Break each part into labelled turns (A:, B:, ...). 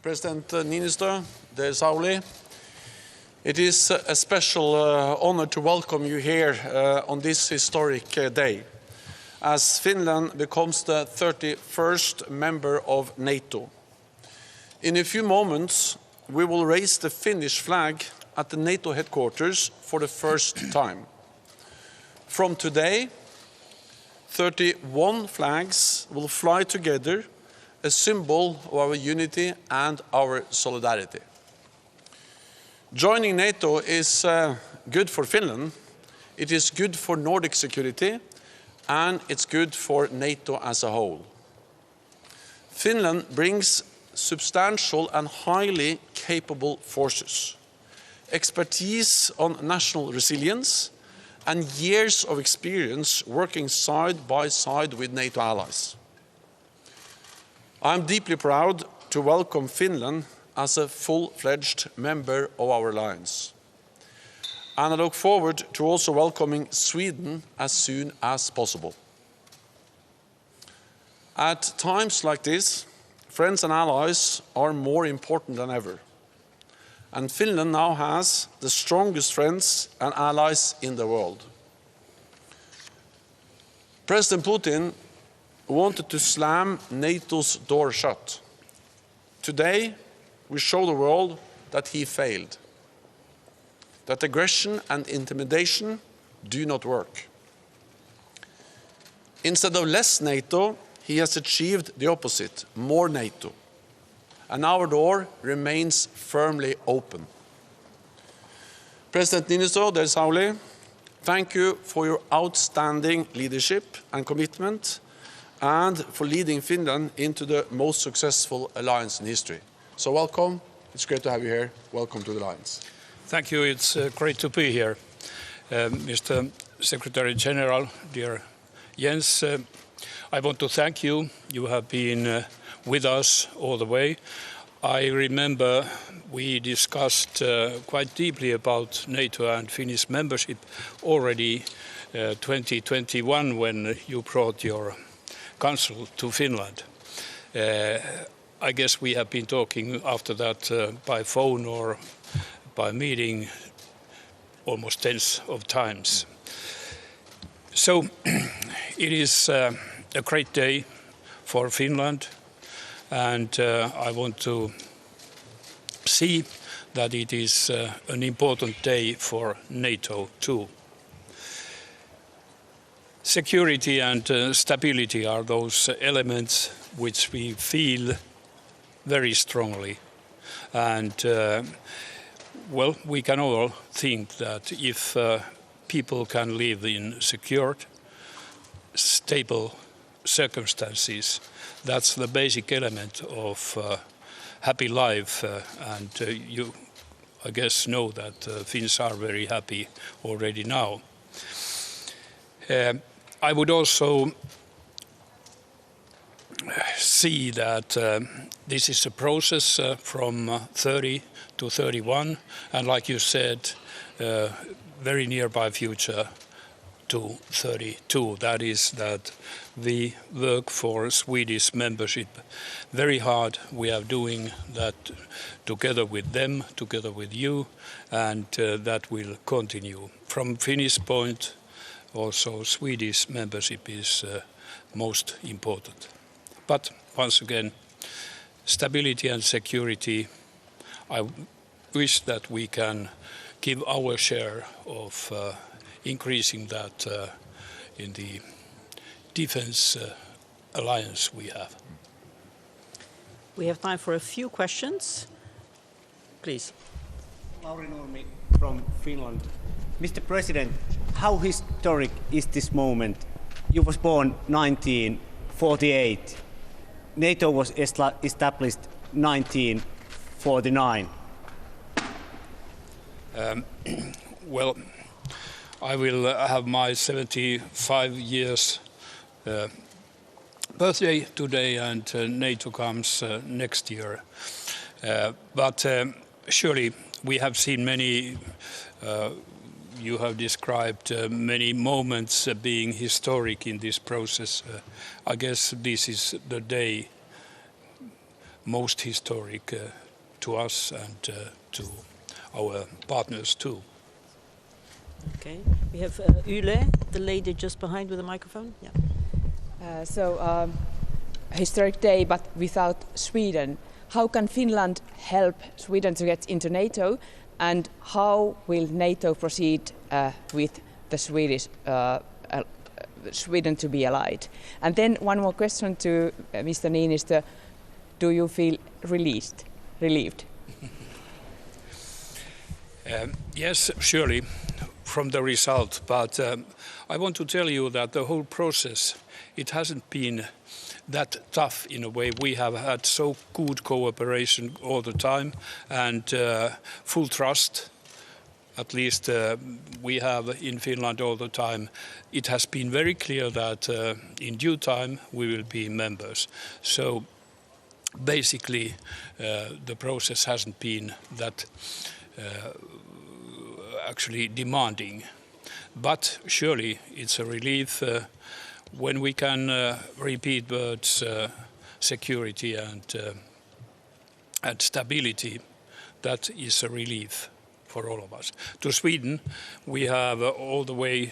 A: President Niinistö, dear Sauli, it is a special honor to welcome you here on this historic day, as Finland becomes the 31st member of NATO. In a few moments, we will raise the Finnish flag at the NATO headquarters for the first time. From today, 31 flags will fly together, a symbol of our unity and our solidarity. Joining NATO is good for Finland, it is good for Nordic security, and it's good for NATO as a whole. Finland brings substantial and highly capable forces, expertise on national resilience, and years of experience working side by side with NATO allies. I'm deeply proud to welcome Finland as a full-fledged member of our alliance. And I look forward to also welcoming Sweden as soon as possible. At times like this, friends and allies are more important than ever. And Finland now has the strongest friends and allies in the world. President Putin wanted to slam NATO's door shut. Today, we show the world that he failed, that aggression and intimidation do not work. Instead of less NATO, he has achieved the opposite, more NATO. And our door remains firmly open. President Niinistö, dear Sauli, thank you for your outstanding leadership and commitment, and for leading Finland into the most successful alliance in history. So welcome, it's great to have you here. Welcome to the alliance.
B: Thank you, it's great to be here. Mr. Secretary General, dear Jens, I want to thank you. You have been with us all the way. I remember we discussed quite deeply about NATO and Finnish membership already 2021 when you brought your council to Finland. I guess we have been talking after that by phone or by meeting almost tens of times. So it is a great day for Finland, and I want to see that it is an important day for NATO too. Security and stability are those elements which we feel very strongly. And, well, we can all think that if people can live in secure, stable circumstances, that's the basic element of happy life. And you, I guess, know that Finns are very happy already now. I would also see that this is a process from 30 to 31, and like you said, very nearby future to 32. That is that we work for Swedish membership very hard. We are doing that together with them, together with you, and that will continue. From Finnish point, also Swedish membership is most important. But once again, stability and security, I wish that we can give our share of increasing that in the defense alliance we have.
C: We have time for a few questions. Please.
D: Lauri Nurmi from Finland. Mr. President, how historic is this moment? You was born 1948. NATO was established 1949.
B: Well, I will have my 75 years birthday today, and NATO comes next year. But surely we have seen many, you have described many moments being historic in this process. I guess this is the day most historic to us and to our partners too.
C: Okay. We have Yle, the lady just behind with the microphone. Yeah.
E: A historic day, but without Sweden. How can Finland help Sweden to get into NATO, and how will NATO proceed with the Sweden to be allied? And then one more question to Mr. Niinistö. Do you feel relieved?
B: Yes, surely, from the result. But I want to tell you that the whole process, it hasn't been that tough in a way. We have had so good cooperation all the time and full trust. At least we have in Finland all the time. It has been very clear that in due time we will be members. So basically the process hasn't been that actually demanding. But surely it's a relief when we can repeat words security and stability. That is a relief for all of us. To Sweden, we have all the way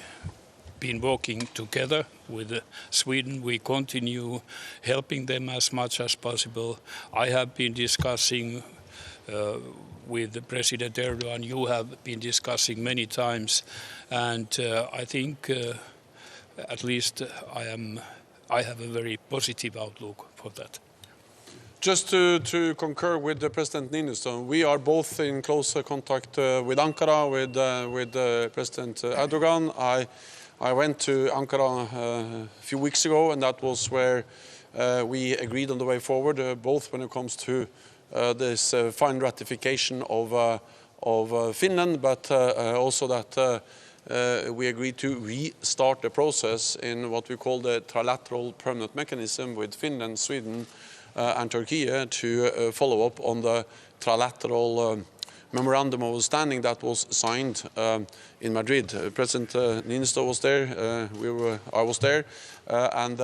B: been working together with Sweden. We continue helping them as much as possible. I have been discussing with President Erdogan. You have been discussing many times, and I think at least I have a very positive outlook for that.
A: Just to concur with the President Niinistö, we are both in close contact with Ankara, with President Erdogan. I went to Ankara a few weeks ago, and that was where we agreed on the way forward, both when it comes to this final ratification of Finland, but also that we agreed to restart the process in what we call the trilateral permanent mechanism with Finland, Sweden, and Turkey to follow up on the trilateral memorandum of understanding that was signed in Madrid. President Niinistö was there, I was there, and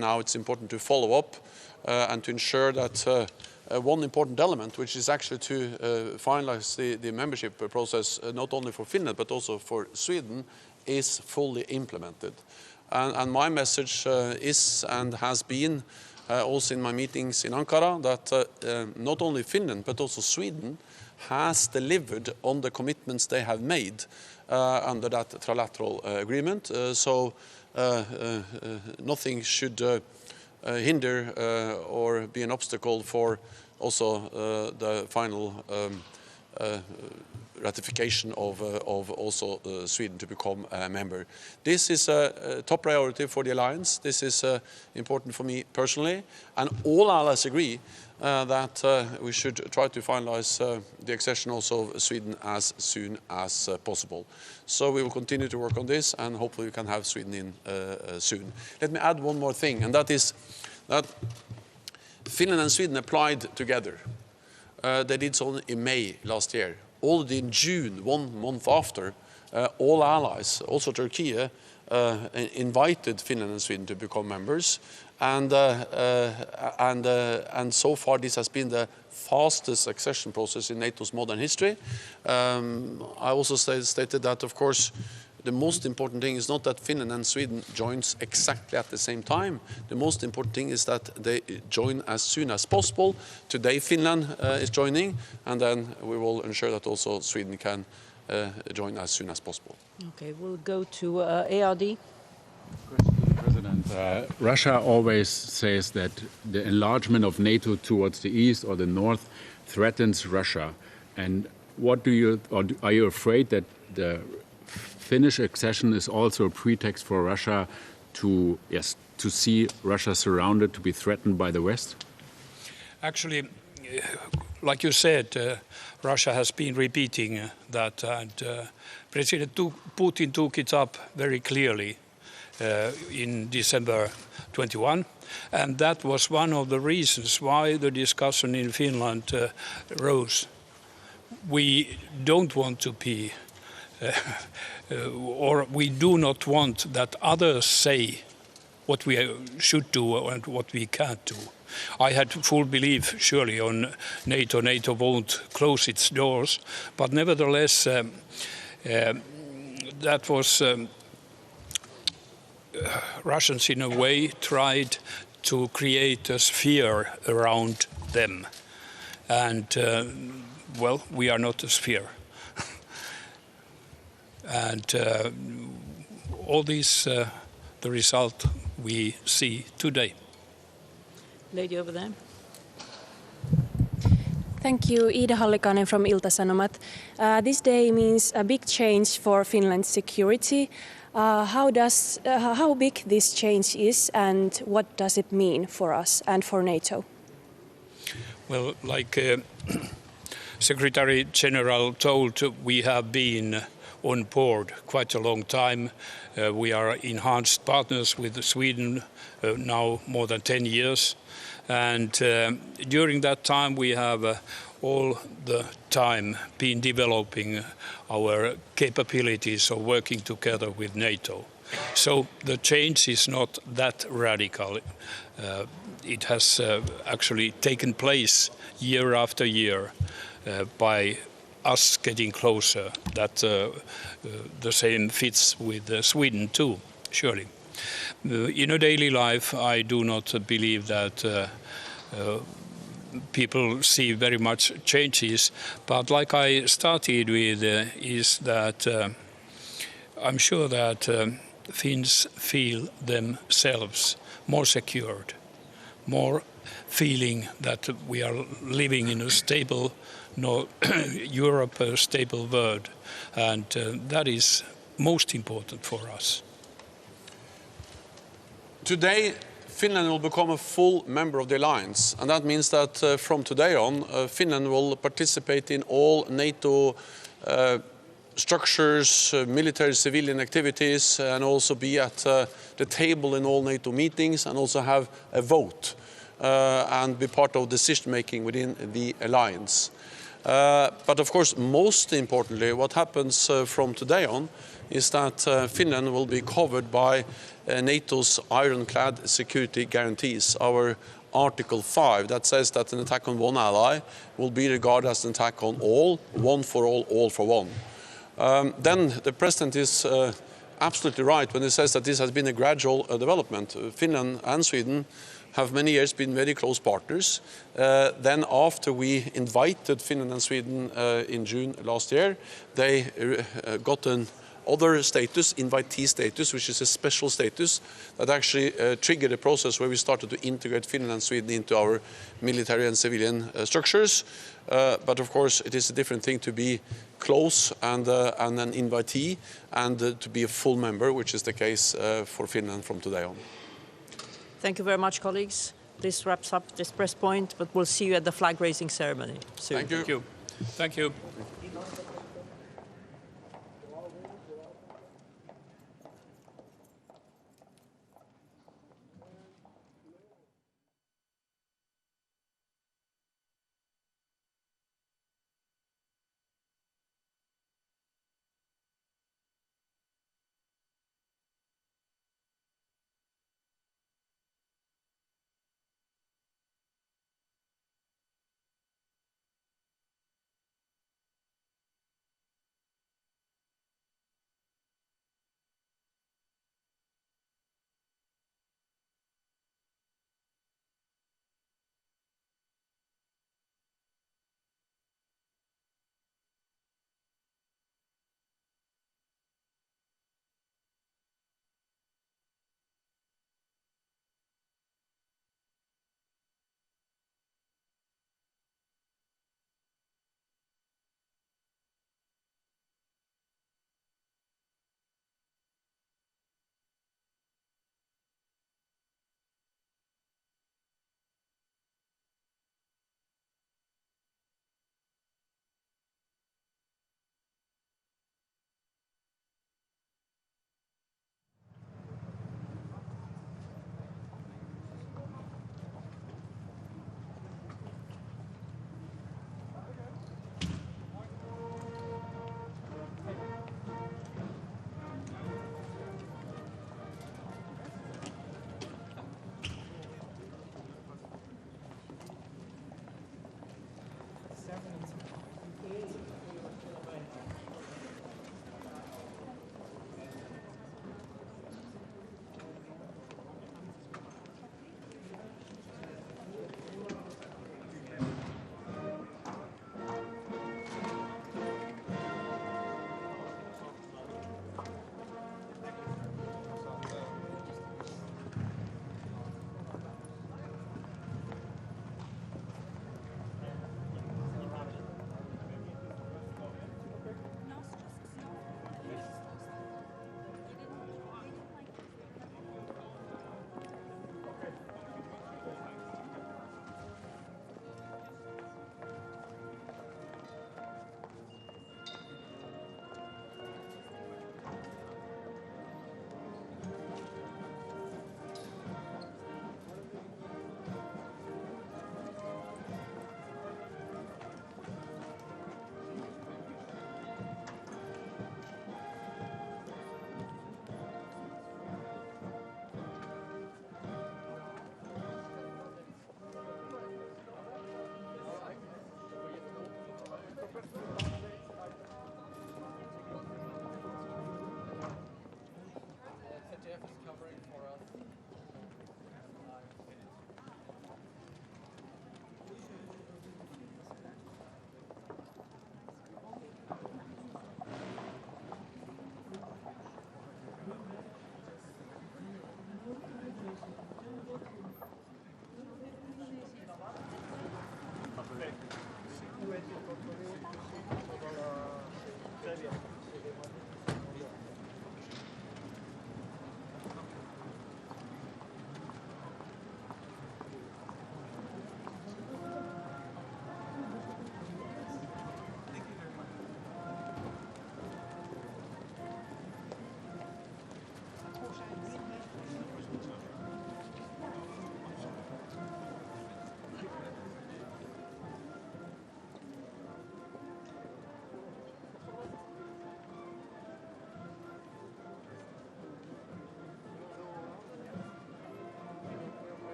A: now it's important to follow up and to ensure that one important element, which is actually to finalize the membership process, not only for Finland but also for Sweden, is fully implemented. And my message is and has been also in my meetings in Ankara that not only Finland but also Sweden has delivered on the commitments they have made under that trilateral agreement. So nothing should hinder or be an obstacle for also the final ratification of also Sweden to become a member. This is a top priority for the alliance. This is important for me personally, and all allies agree that we should try to finalize the accession also of Sweden as soon as possible. So we will continue to work on this, and hopefully we can have Sweden in soon. Let me add one more thing, and that is that Finland and Sweden applied together. They did so in May last year. Already in June, 1 month after, all allies, also Turkey, invited Finland and Sweden to become members. And so far this has been the fastest accession process in NATO's modern history. I also stated that, of course, the most important thing is not that Finland and Sweden joins exactly at the same time. The most important thing is that they join as soon as possible. Today Finland is joining, and then we will ensure that also Sweden can join as soon as possible.
C: Okay, we'll go to ARD.
F: Question to the President. Russia always says that the enlargement of NATO towards the east or the north threatens Russia. And what do you, or are you afraid that the Finnish accession is also a pretext for Russia to see Russia surrounded, to be threatened by the West?
B: Actually, like you said, Russia has been repeating that, and President Putin took it up very clearly in December 21, and that was one of the reasons why the discussion in Finland rose. We don't want to be or we do not want that others say what we should do and what we can't do. I had full belief, surely, on NATO. NATO won't close its doors, but nevertheless, that was Russians, in a way, tried to create a sphere around them. And, well, we are not a sphere. And all this, the result we see today.
C: Lady over there.
G: Thank you, Ida Hallikainen from Ilta-Sanomat. This day means a big change for Finland's security. How big this change is, and what does it mean for us and for NATO?
B: Well, like Secretary General told, we have been on board quite a long time. We are enhanced partners with Sweden now more than 10 years. And during that time, we have all the time been developing our capabilities of working together with NATO. So the change is not that radical. It has actually taken place year after year by us getting closer. That the same fits with Sweden too, surely. In a daily life, I do not believe that people see very much changes, but like I started with, is that I'm sure that Finns feel themselves more secured, more feeling that we are living in a stable Europe, a stable world, and that is most important for us.
A: Today, Finland will become a full member of the alliance, and that means that from today on, Finland will participate in all NATO structures, military civilian activities, and also be at the table in all NATO meetings, and also have a vote and be part of decision making within the alliance. But of course, most importantly, what happens from today on is that Finland will be covered by NATO's ironclad security guarantees, our Article 5, that says that an attack on one ally will be regarded as an attack on all, one for all for one. Then the President is absolutely right when he says that this has been a gradual development. Finland and Sweden have many years been very close partners. Then after we invited Finland and Sweden in June last year, they got an other status, invitee status, which is a special status that actually triggered a process where we started to integrate Finland and Sweden into our military and civilian structures. But of course, it is a different thing to be close and an invitee and to be a full member, which is the case for Finland from today on.
C: Thank you very much, colleagues. This wraps up this press point, but we'll see you at the flag-raising ceremony soon.
A: Thank you.
B: Thank you. Thank you.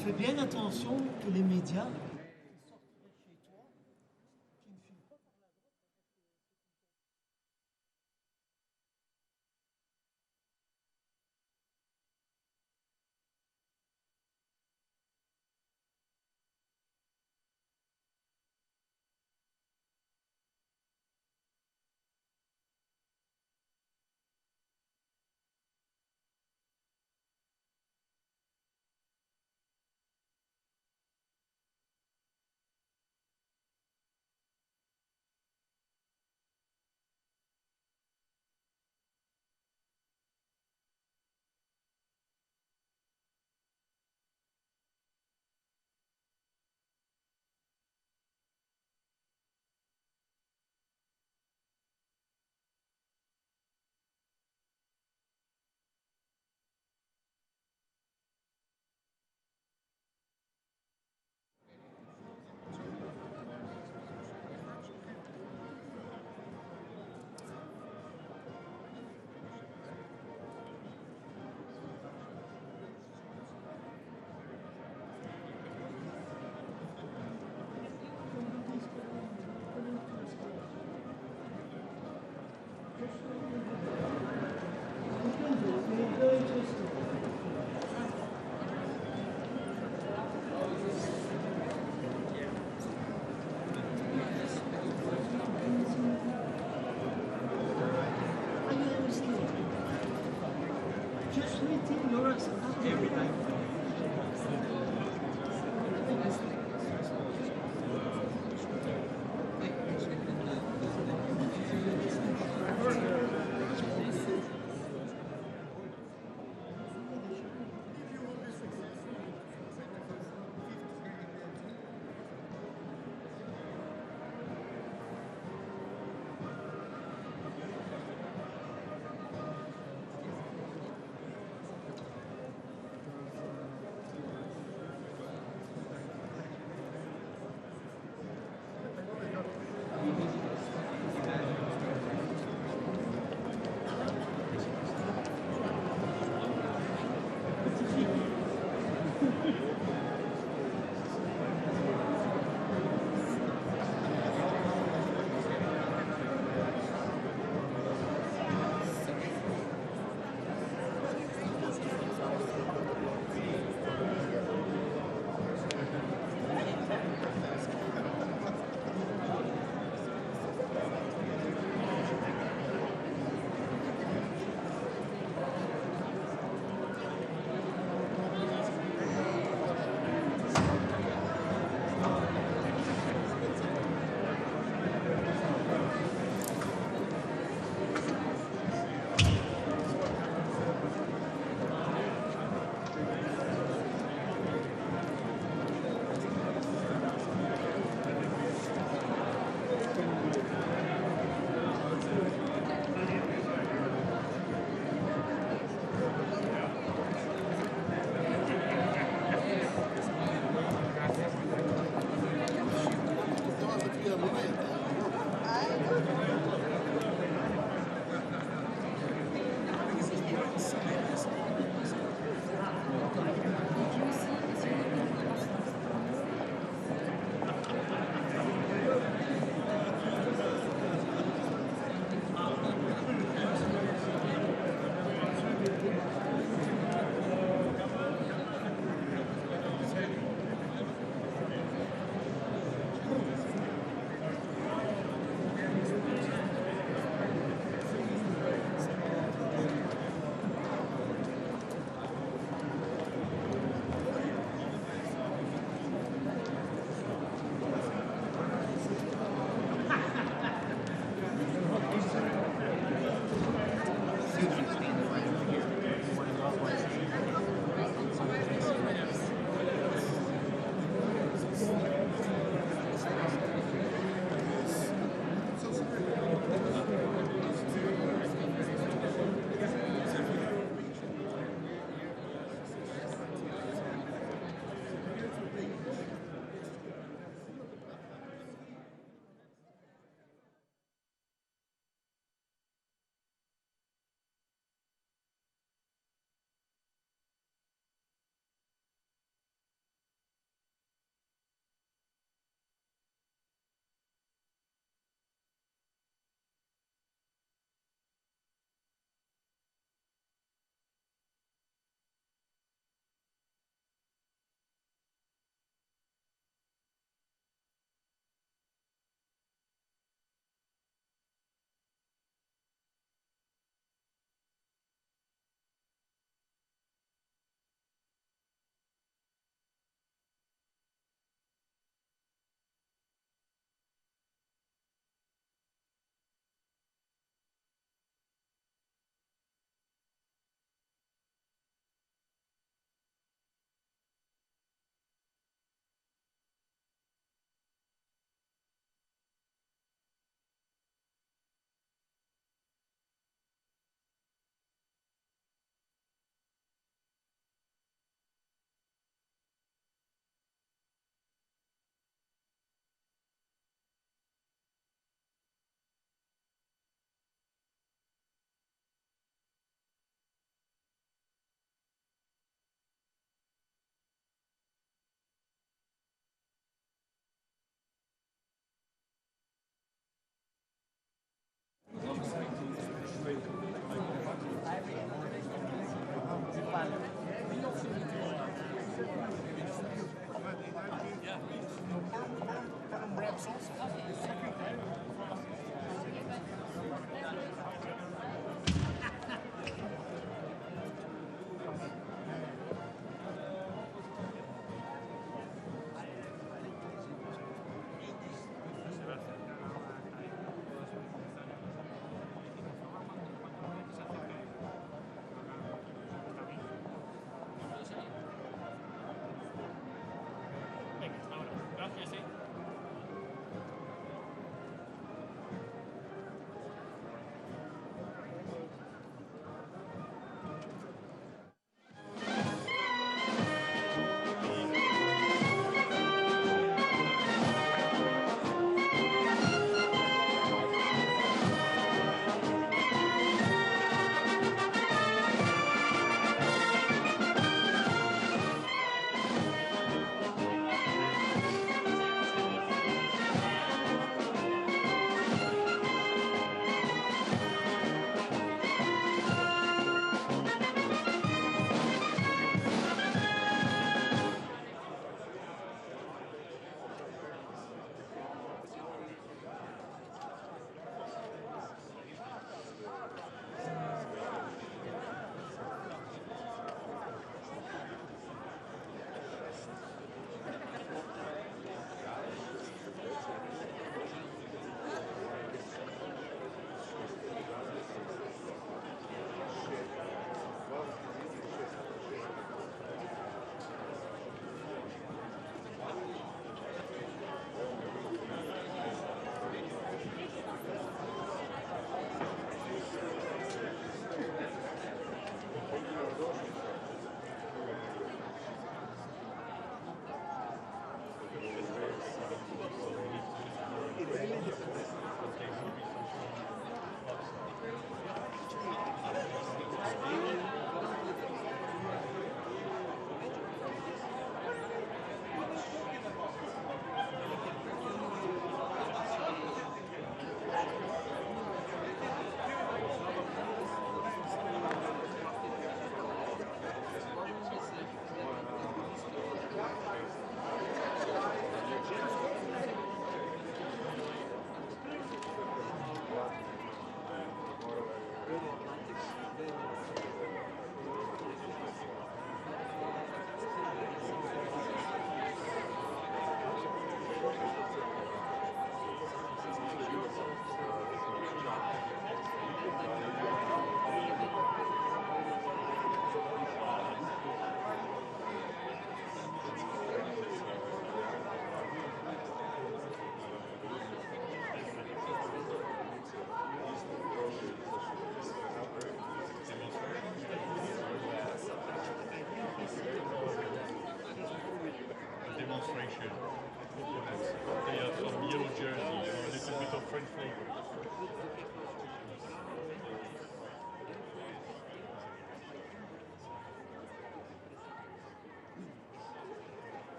H: fais bien attention que les médias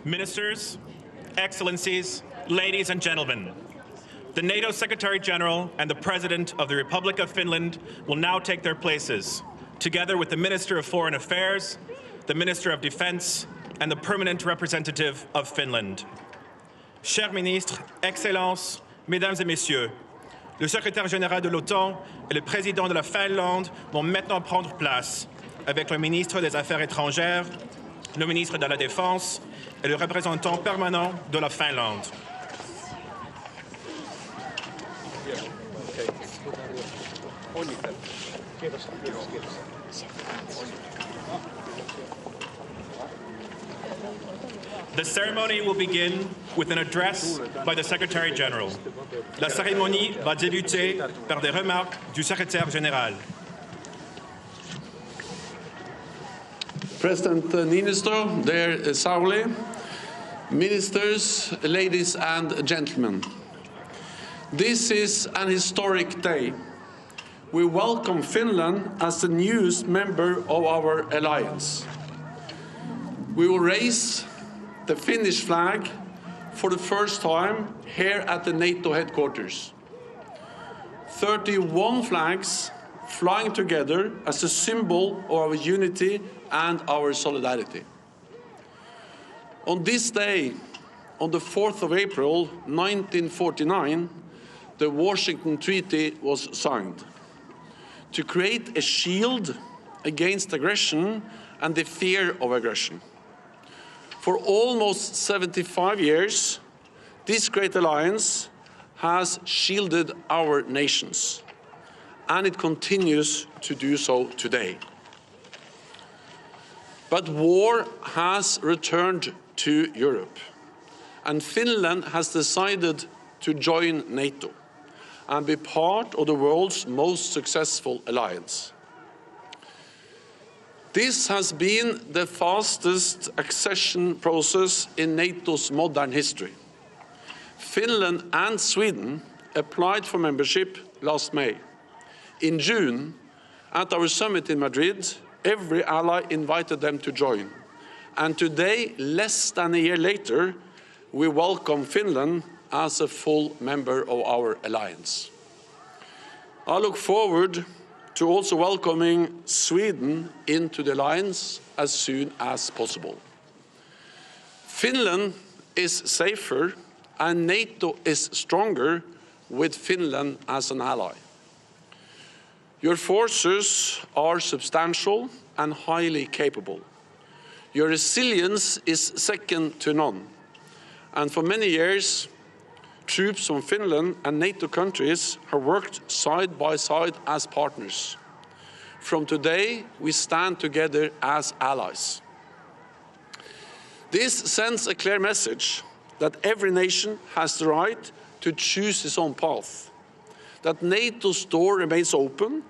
I: Ministers, Excellencies, ladies and gentlemen, the NATO Secretary General and the President of the Republic of Finland will now take their places, together with the Minister of Foreign Affairs, the Minister of Defense, and the Permanent Representative of Finland. Chers ministres, Excellences, Mesdames et Messieurs, le Secrétaire Général de l'OTAN et le Président de la Finlande vont maintenant prendre place avec le ministre des Affaires étrangères, le ministre de la Défense et le représentant permanent de la Finlande. The ceremony will begin with an address by the Secretary General. La cérémonie va débuter par des remarques du Secrétaire Général.
A: President Niinistö, dear Sauli, ministers, ladies and gentlemen. This is an historic day. We welcome Finland as the newest member of our alliance. We will raise the Finnish flag for the first time here at the NATO headquarters. 31 flags flying together as a symbol of our unity and our solidarity. On this day, on the 4th of April 1949, the Washington Treaty was signed to create a shield against aggression and the fear of aggression. For almost 75 years, this great alliance has shielded our nations, and it continues to do so today. But war has returned to Europe, and Finland has decided to join NATO and be part of the world's most successful alliance. This has been the fastest accession process in NATO's modern history. Finland and Sweden applied for membership last May. In June, at our summit in Madrid, every ally invited them to join. And today, less than a year later, we welcome Finland as a full member of our alliance. I look forward to also welcoming Sweden into the alliance as soon as possible. Finland is safer and NATO is stronger with Finland as an ally. Your forces are substantial and highly capable. Your resilience is second to none, And for many years, troops from Finland and NATO countries have worked side by side as partners. From today, we stand together as allies. This sends a clear message that every nation has the right to choose its own path, that NATO's door remains open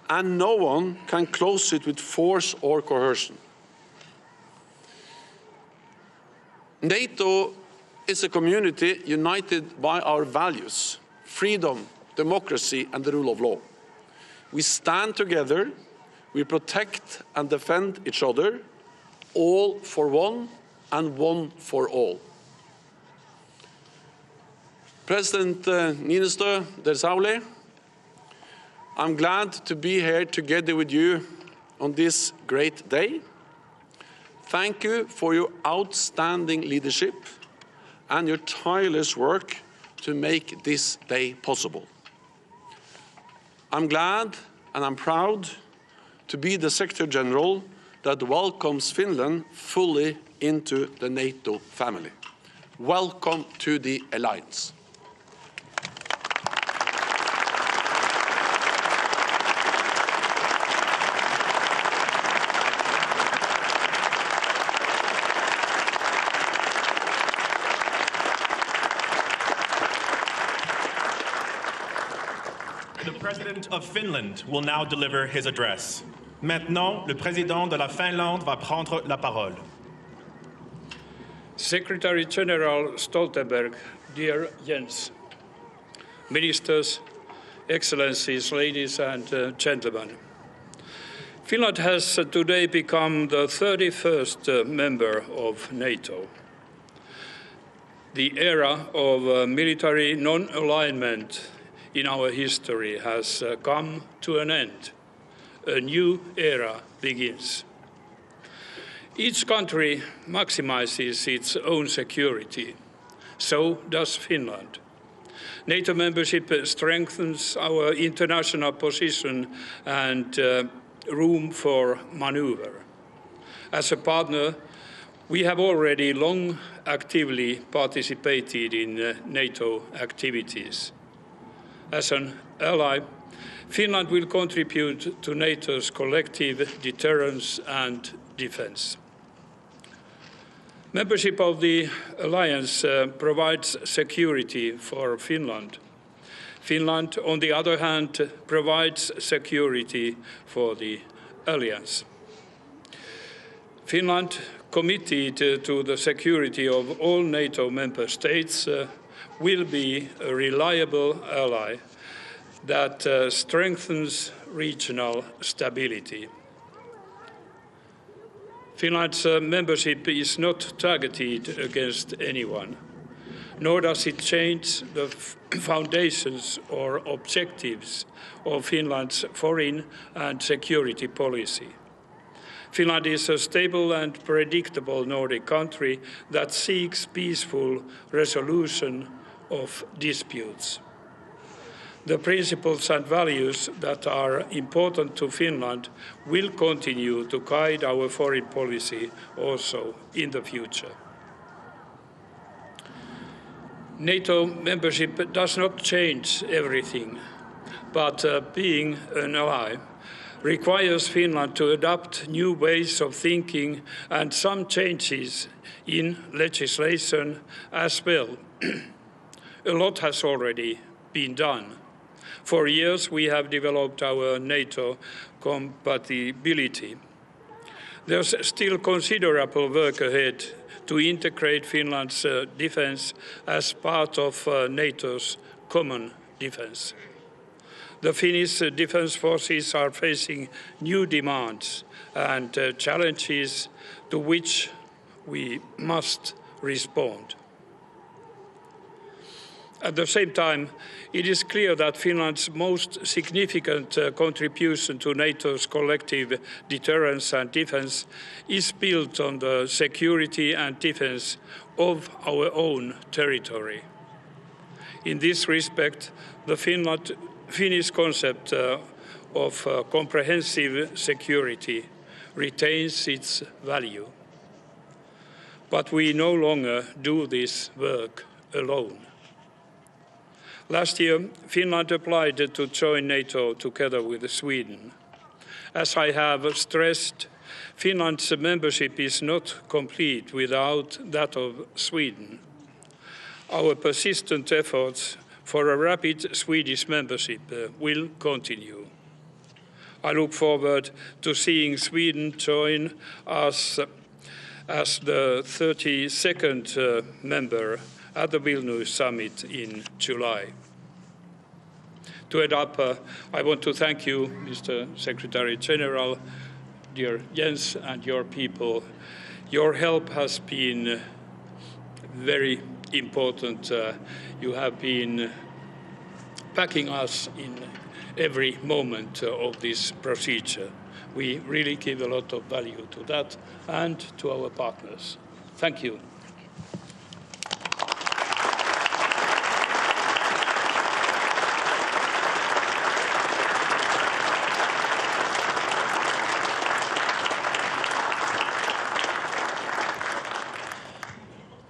A: and no one can close it with force or coercion. NATO is a community united by our values, freedom, democracy and the rule of law. We stand together, we protect and defend each other, all for one and one for all. President Niinistö, Sauli, I'm glad to be here together with you on this great day. Thank you for your outstanding leadership and your tireless work to make this day possible. I'm glad and I'm proud to be the Secretary General that welcomes Finland fully into the NATO family. Welcome to the alliance.
I: The President of Finland will now deliver his address. Maintenant, le Président de la Finlande va prendre la parole.
B: Secretary General Stoltenberg, dear Jens, Ministers, Excellencies, ladies and gentlemen. Finland has today become the 31st member of NATO. The era of military non-alignment in our history has come to an end. A new era begins. Each country maximizes its own security. So does Finland. NATO membership strengthens our international position and room for maneuver. As a partner, we have already long actively participated in NATO activities. As an ally, Finland will contribute to NATO's collective deterrence and defense. Membership of the alliance provides security for Finland. Finland, on the other hand, provides security for the alliance. Finland, committed to the security of all NATO member states, will be a reliable ally that strengthens regional stability. Finland's membership is not targeted against anyone, nor does it change the foundations or objectives of Finland's foreign and security policy. Finland is a stable and predictable Nordic country that seeks peaceful resolution of disputes. The principles and values that are important to Finland will continue to guide our foreign policy also in the future. NATO membership does not change everything, but being an ally requires Finland to adopt new ways of thinking and some changes in legislation as well. A lot has already been done. For years, we have developed our NATO compatibility. There's still considerable work ahead to integrate Finland's defense as part of NATO's common defense. The Finnish defense forces are facing new demands and challenges to which we must respond. At the same time, it is clear that Finland's most significant contribution to NATO's collective deterrence and defense is built on the security and defense of our own territory. In this respect, the Finnish concept of comprehensive security retains its value. But we no longer do this work alone. Last year, Finland applied to join NATO together with Sweden. As I have stressed, Finland's membership is not complete without that of Sweden. Our persistent efforts for a rapid Swedish membership will continue. I look forward to seeing Sweden join us as the 32nd member at the Vilnius summit in July. To end up, I want to thank you, Mr. Secretary General, dear Jens and your people. Your help has been very important. You have been backing us in every moment of this procedure. We really give a lot of value to that and to our partners. Thank you.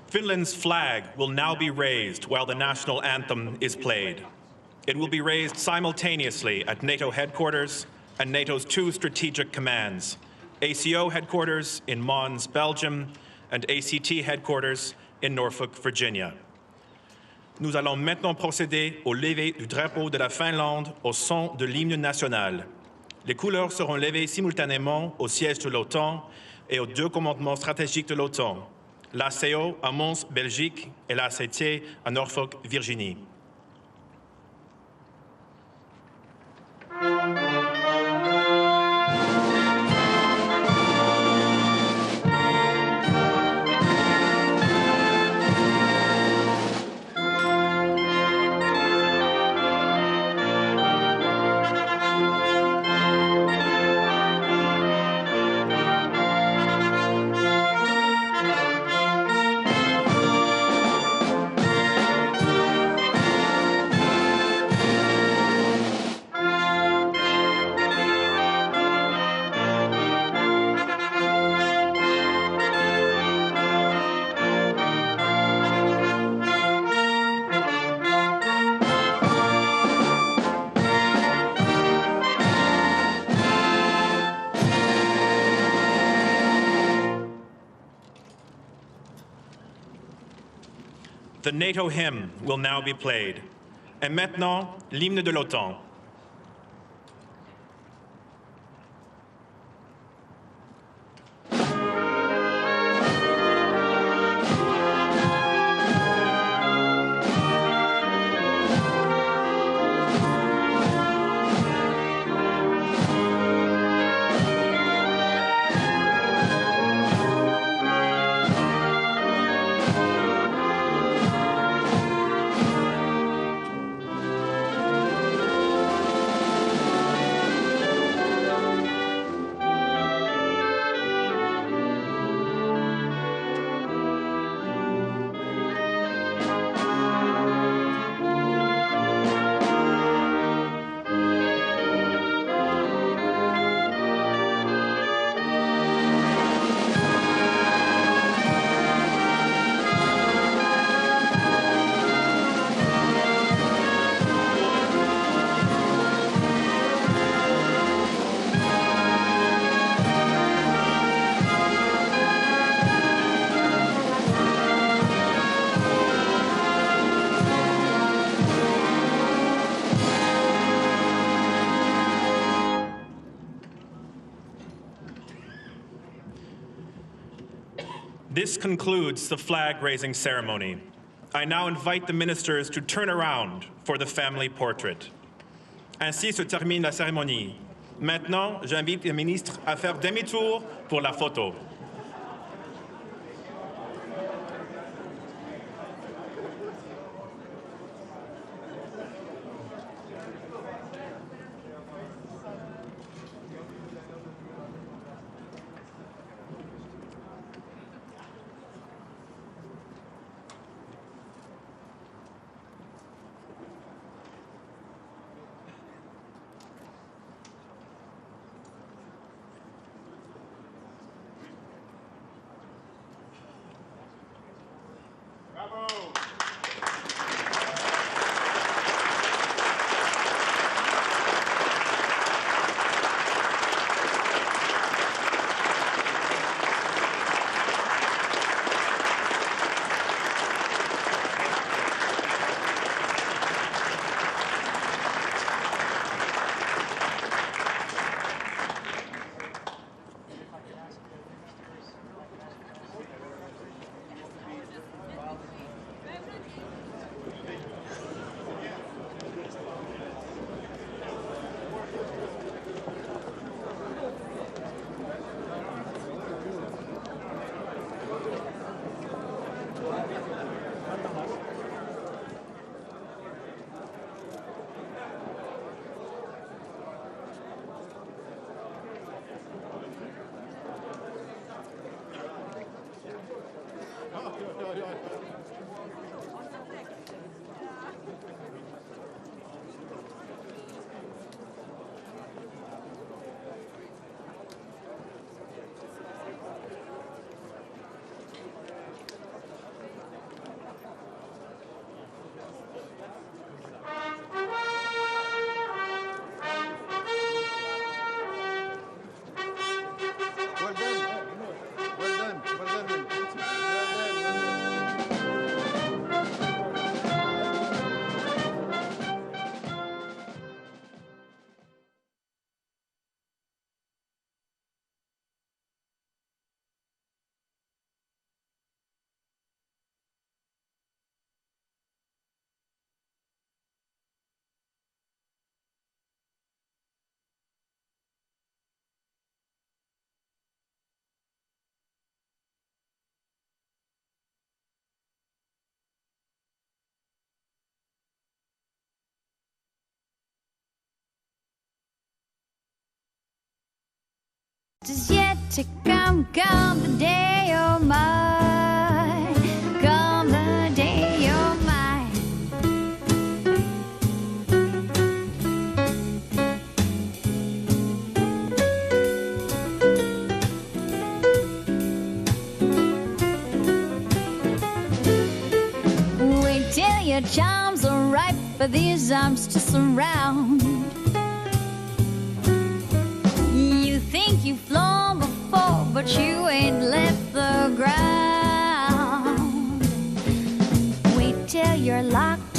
I: Finland's flag will now be raised while the national anthem is played. It will be raised simultaneously at NATO headquarters and NATO's 2 strategic commands, ACO headquarters in Mons, Belgium, and ACT headquarters in Norfolk, Virginia. Nous allons maintenant procéder au lever du drapeau de la Finlande au son de l'hymne national. Les couleurs seront levées simultanément au siège de l'OTAN et aux 2 commandements stratégiques de l'OTAN, l'ACO à Mons, Belgique, et l'ACT à Norfolk, Virginie. The NATO hymn will now be played. Et maintenant, l'hymne de l'OTAN. This concludes the flag-raising ceremony. I now invite the ministers to turn around for the family portrait. Ainsi se termine la cérémonie. Maintenant, j'invite les ministres à faire demi-tour pour la photo.
J: Is yet to come the day you're mine, come the day you're mine. Wait till your charms are ripe for these arms to surround. You've flown before, but you ain't left the ground. Wait till you're locked